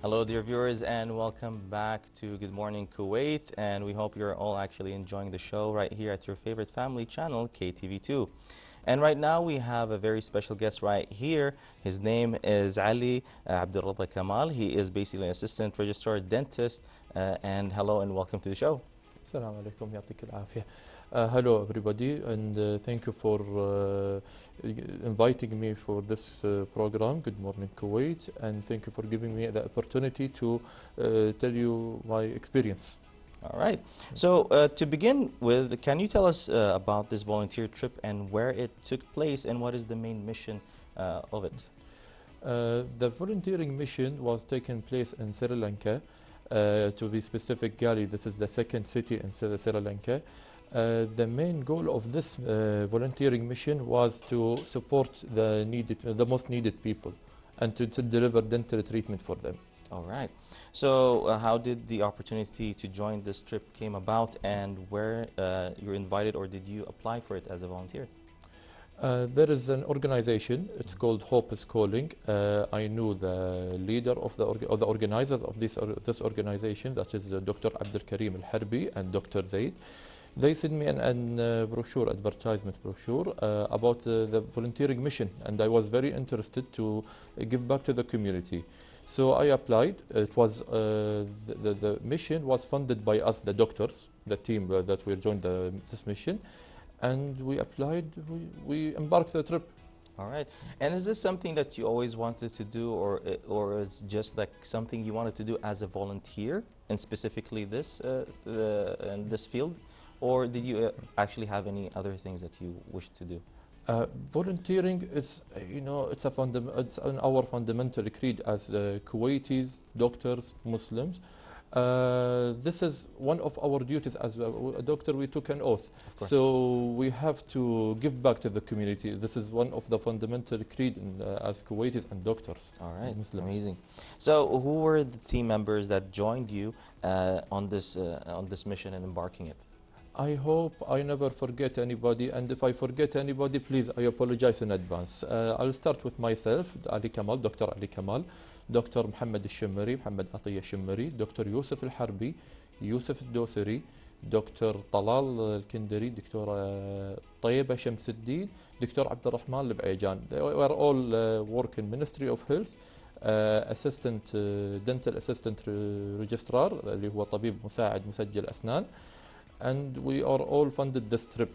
Hello, dear viewers, and welcome back to Good Morning Kuwait. And we hope you're all actually enjoying the show right here at your favorite family channel, KTV2. And right now we have a very special guest right here. His name is Ali Abdulredha Kamal. He is basically an assistant registrar dentist. And hello and welcome to the show. Assalamu alaikum, يعطيك العافية. Hello everybody, and thank you for inviting me for this program, Good Morning Kuwait, and thank you for giving me the opportunity to tell you my experience. All right. So to begin with, can you tell us about this volunteer trip and where it took place and what is the main mission of it? The volunteering mission was taking place in Sri Lanka, to be specific, Gali. This is the second city in Sri Lanka. The main goal of this volunteering mission was to support the most needed people and to deliver dental treatment for them. All right. So how did the opportunity to join this trip came about, and where you were invited, or did you apply for it as a volunteer? There is an organization, it's called Hope is Calling. I knew the leader of the organizers of this organization, that is Dr. Abdulkarim Al-Harbi and Dr. Zaid. They sent me an brochure, advertisement brochure about the volunteering mission, and I was very interested to give back to the community. So I applied. It was the mission was funded by us, the doctors, the team that will join this mission, and we applied. We embarked the trip. All right. And is this something that you always wanted to do, or it's just like something you wanted to do as a volunteer, and specifically this in this field? Or did you actually have any other things that you wish to do? Volunteering is, it's in our fundamental creed as Kuwaitis, doctors, Muslims. This is one of our duties as a doctor. We took an oath, so we have to give back to the community. This is one of the fundamental creed as Kuwaitis and doctors. All right, Muslims. Amazing. So, who were the team members that joined you on this mission and embarking it? I hope I never forget anybody, and if I forget anybody, please, I apologize in advance. I'll start with myself, Ali Kamal, Dr. Ali Kamal, Dr. Muhammad Al-Shimmari, Muhammad Atiyah Al-Shimmari, Dr. Yusuf Al-Harbi, Yusuf Al-Dosari, Dr. Talal Al-Kindari, Dr. Tayyeba Shamsuddin, Dr. Abdulrahman Al-Baijan. They were all work in Ministry of Health, assistant dental assistant registrar اللي هو طبيب مساعد مسجل أسنان. And we are all funded this trip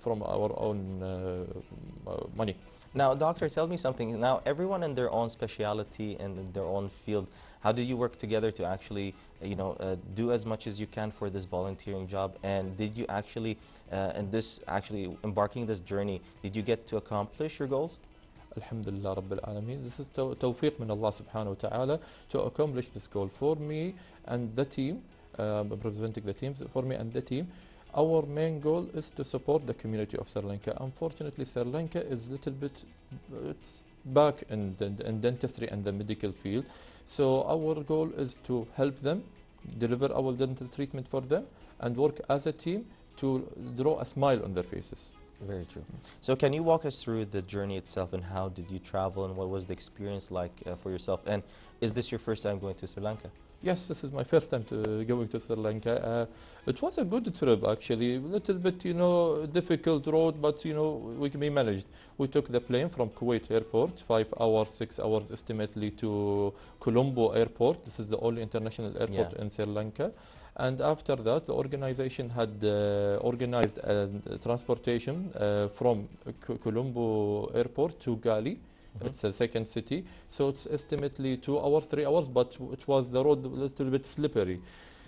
from our own money. Now, doctor, tell me something. Now, everyone in their own specialty and in their own field, how do you work together to actually, do as much as you can for this volunteering job? And did you actually, embarking this journey, did you get to accomplish your goals? Alhamdulillah Rabbil Alameen. This is tawfiq min Allah subhanahu wa ta'ala to accomplish this goal for me and the team. Representing the team, for me and the team, our main goal is to support the community of Sri Lanka. Unfortunately, Sri Lanka is a little bit back in dentistry and the medical field. So our goal is to help them, deliver our dental treatment for them, and work as a team to draw a smile on their faces. Very true. So can you walk us through the journey itself, and how did you travel, and what was the experience like for yourself? And is this your first time going to Sri Lanka? Yes, this is my first time going to Sri Lanka. It was a good trip actually, a little bit, difficult road, but we managed. We took the plane from Kuwait airport, 5 hours, 6 hours estimately, to Colombo airport. This is the only international airport in Sri Lanka. And after that, the organization had organized transportation from Colombo airport to Gali. It's the second city, so it's estimately 2 hours, 3 hours, but it was the road a little bit slippery.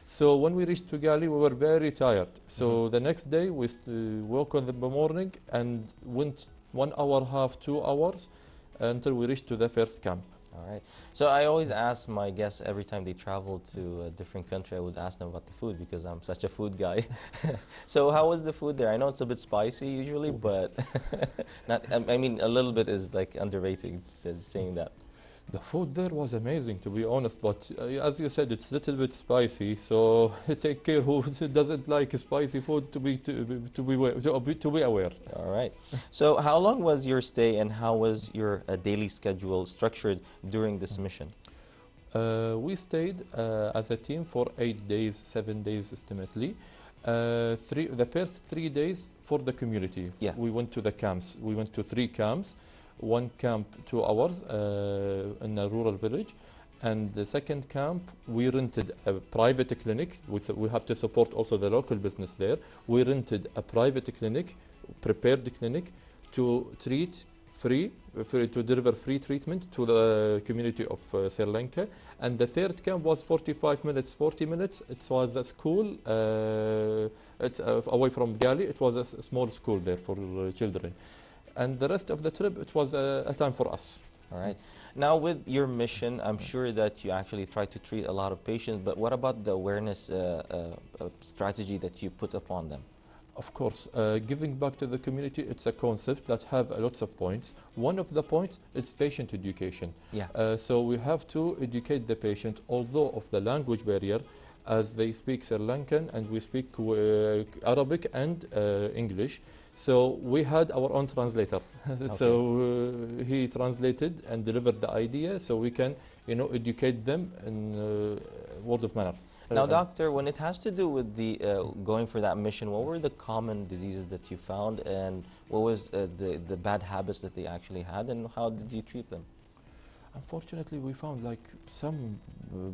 So when we reached to Gali, we were very tired. So the next day we woke in the morning and went 1 hour, half, 2 hours until we reached to the first camp. All right. So I always ask my guests every time they travel to a different country, I would ask them about the food because I'm such a food guy. So how was the food there? I know it's a bit spicy usually, but I mean, a little bit is like underrated saying that. The food there was amazing, to be honest, but as you said, it's a little bit spicy, so take care who doesn't like spicy food to be aware. All right. So how long was your stay, and how was your daily schedule structured during this mission? We stayed as a team for 8 days, 7 days estimately. The first 3 days for the community. Yeah. We went to the camps. We went to 3 camps. One camp 2 hours in a rural village. And the second camp, we rented a private clinic. We have to support also the local business there. We rented a private clinic, prepared clinic, to treat to deliver free treatment to the community of Sri Lanka. And the third camp was 45 minutes, 40 minutes. It was a school it's away from Gali. It was a small school there for children. And the rest of the trip, it was a time for us. All right. Now, with your mission, I'm sure that you actually try to treat a lot of patients, but what about the awareness strategy that you put upon them? Of course, giving back to the community, it's a concept that have lots of points. One of the points is patient education. Yeah. So we have to educate the patient, although of the language barrier, as they speak Sri Lankan and we speak Arabic and English. So we had our own translator. Okay. So he translated and delivered the idea, so we can, educate them in word of mouth. Now, doctor, when it has to do with the going for that mission, what were the common diseases that you found, and what was the bad habits that they actually had, and how did you treat them? Unfortunately, we found like some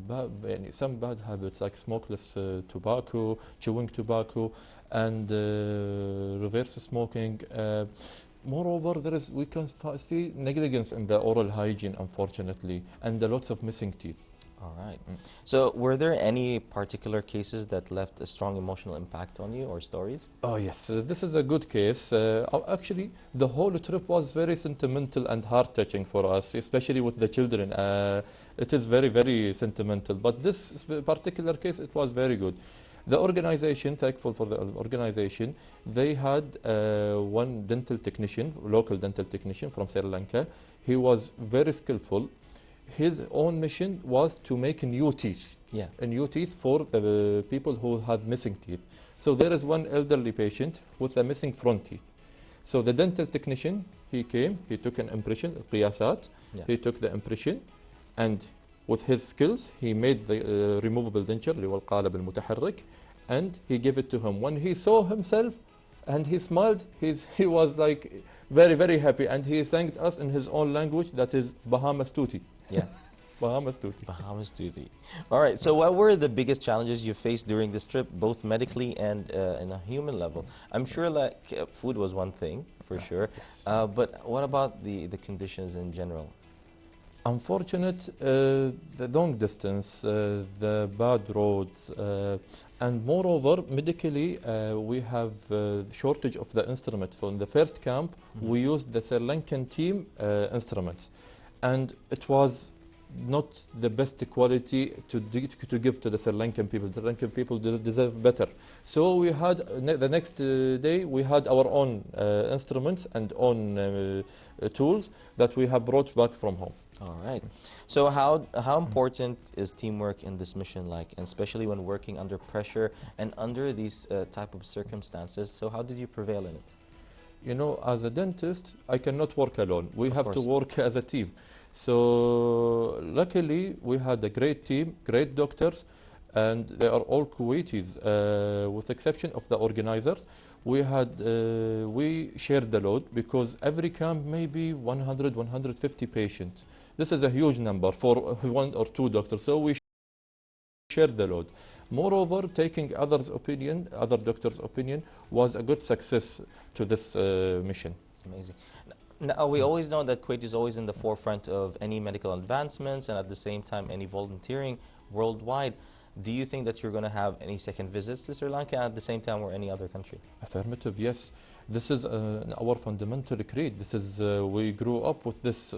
bad habits, like smokeless tobacco, chewing tobacco, and reverse smoking. Moreover, we can see negligence in the oral hygiene, unfortunately, and lots of missing teeth. All right. So were there any particular cases that left a strong emotional impact on you, or stories? Oh yes, this is a good case. Actually, the whole trip was very sentimental and heart-touching for us, especially with the children. It is very, very sentimental, but this particular case, it was very good. The organization, thankful for the organization, they had one dental technician, local dental technician from Sri Lanka. He was very skillful. His own mission was to make new teeth. Yeah. New teeth for the people who had missing teeth. So there is one elderly patient with a missing front teeth. So the dental technician, he came, he took an impression, qiyasat. Yeah. He took the impression, and with his skills, he made the removable denture, اللي هو القالب المتحرك, and he gave it to him. When he saw himself and he smiled, he was like very, very happy, and he thanked us in his own language, that is Bahamas Tuti. Yeah. Bahamas Tuti. Bahamas Tuti. All right. So what were the biggest challenges you faced during this trip, both medically and in a human level? I'm sure like food was one thing, for sure. Yes. But what about the conditions in general? Unfortunate, the long distance, the bad roads, and moreover, medically, we have shortage of the instrument. From the first camp, we used the Sri Lankan team instruments, and it was not the best quality to give to the Sri Lankan people. The Sri Lankan people deserve better. So we had, the next day, we had our own instruments and own tools that we have brought back from home. All right. So how important is teamwork in this mission, like, and especially when working under pressure and under these type of circumstances? So how did you prevail in it? As a dentist, I cannot work alone. We have to work as a team. So luckily, we had a great team, great doctors, and they are all Kuwaitis, with the exception of the organizers. We shared the load because every camp may be 100, 150 patients. This is a huge number for 1 or 2 doctors, so we shared the load. Moreover, taking other doctors' opinion was a good success to this mission. Amazing. Now, we always know that Kuwait is always in the forefront of any medical advancements and at the same time any volunteering worldwide. Do you think that you're going to have any second visits to Sri Lanka at the same time or any other country? Affirmative, yes. This is our fundamental creed. This is we grew up with this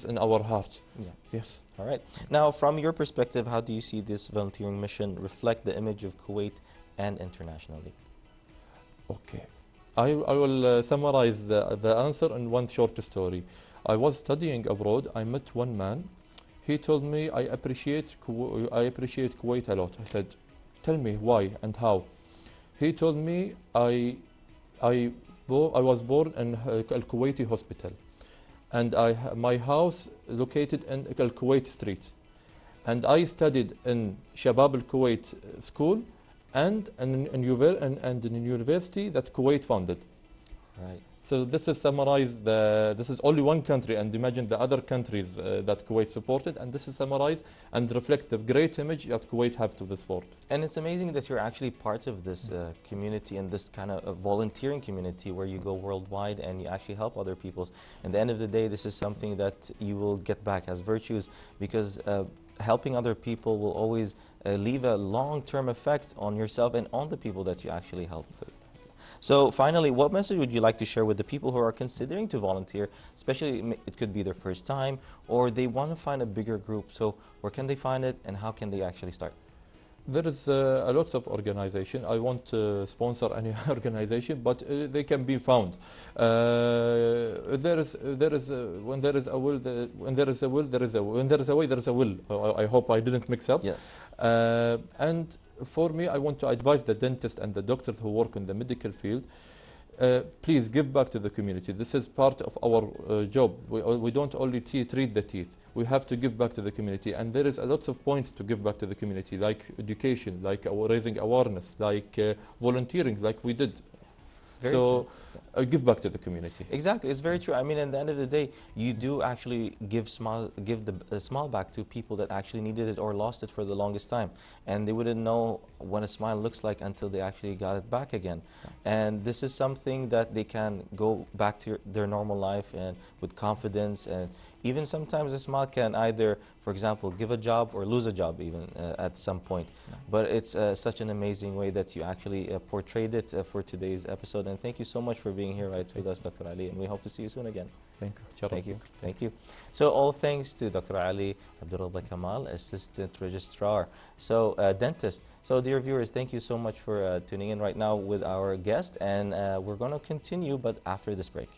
in our heart. Yeah. Yes. All right. Now, from your perspective, how do you see this volunteering mission reflect the image of Kuwait and internationally? Okay. I will summarize the answer in one short story. I was studying abroad. I met one man. He told me, I appreciate Kuwait a lot. I said, tell me why and how. He told me, I was born in a Kuwaiti hospital. and my house located in Al Kuwait Street, and I studied in Shabab Al Kuwait school and in university that Kuwait founded. Right. So this is summarized. This is only one country, and imagine the other countries that Kuwait supported, and this is summarized and reflect the great image that Kuwait have to the sport. And it's amazing that you're actually part of this community and this kind of volunteering community where you go worldwide and you actually help other peoples. At the end of the day, this is something that you will get back as virtues, because helping other people will always leave a long-term effect on yourself and on the people that you actually help. So finally, what message would you like to share with the people who are considering to volunteer, especially it could be their first time, or they want to find a bigger group? So where can they find it, and how can they actually start? There is a lot of organization. I won't sponsor any organization, but they can be found. When there is a will, when there is a will, there is a when there is a way, there is a will. I hope I didn't mix up. Yeah. And for me, I want to advise the dentists and the doctors who work in the medical field. Please give back to the community. This is part of our job. We don't only treat the teeth. We have to give back to the community, and there is a lots of points to give back to the community, like education, like raising awareness, like volunteering, like we did. Very so give back to the community. Exactly, it's very true. I mean, at the end of the day, you do actually give the smile back to people that actually needed it or lost it for the longest time, and they wouldn't know what a smile looks like until they actually got it back again. And this is something that they can go back to their normal life and with confidence, and even sometimes a smile can either, for example, give a job or lose a job even at some point. But it's such an amazing way that you actually portrayed it for today's episode. And thank you so much for being here with us, Dr. Ali, and we hope to see you soon again. Thank you. Thank you. Thank you. So all thanks to Dr. Ali Abdulredha Kamal, Assistant Registrar, so dentist. So dear viewers, thank you so much for tuning in right now with our guest, and we're going to continue, but after this break.